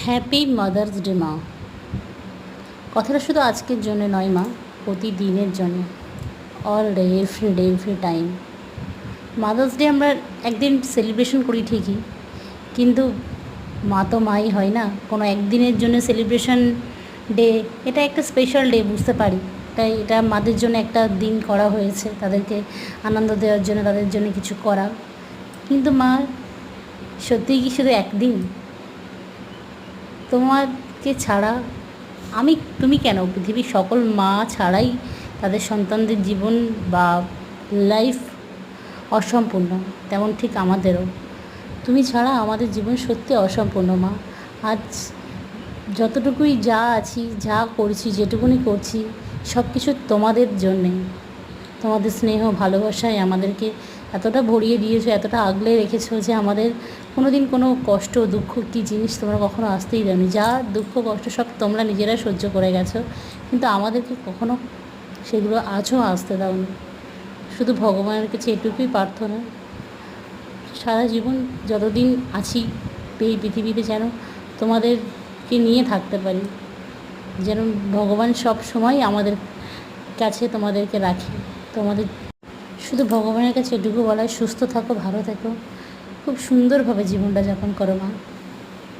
Happy mother's day মা। কথাটা শুধু আজকের জন্য নয় মা, প্রতিদিনের জন্য, all day, every time. Mother's day আমরা একদিন সেলিব্রেশন করি ঠিকই, কিন্তু মা তো মাই হয় না। কোনো একদিনের জন্য সেলিব্রেশন ডে, এটা একটা স্পেশাল ডে, বুঝতে পারি। তাই এটা মাদের জন্য একটা দিন করা হয়েছে, তাদেরকে আনন্দ দেওয়ার জন্য, তাদের জন্য কিছু করা। কিন্তু মা সত্যিই কি শুধু একদিন? তোমাকে ছাড়া তুমি কেন, পৃথিবীর সকল মা ছাড়াই তাদের সন্তানদের জীবন বা লাইফ অসম্পূর্ণ, তেমন ঠিক আমাদেরও। তুমি ছাড়া আমাদের জীবন সত্যি অসম্পূর্ণ মা। আজ যতটুকুই যা আছি, যা করছি, যেটুকুনি করছি, সব কিছু তোমাদের জন্যে। তোমাদের স্নেহ ভালোবাসায় আমাদেরকে এতটা ভরিয়ে দিয়েছো, এতটা আগলে রেখেছো যে আমাদের কোনো দিন কোনো কষ্ট দুঃখ কী জিনিস তোমরা কখনো আসতেই দাওনি। যা দুঃখ কষ্ট সব তোমরা নিজেরা সহ্য করে গেছো, কিন্তু আমাদেরকে কখনো সেগুলো আজও আসতে দাওনি। শুধু ভগবানের কাছে এটুকুই প্রার্থনা, সারা জীবন যতদিন আছি এই পৃথিবীতে যেন তোমাদেরকে নিয়ে থাকতে পারি, যেন ভগবান সব সময় আমাদের কাছে তোমাদেরকে রাখে। তোমাদের শুধু ভগবানের কাছে এটুকু বলায়, সুস্থ থাকো, ভালো থেকো, খুব সুন্দরভাবে জীবনটা যাপন করো মা।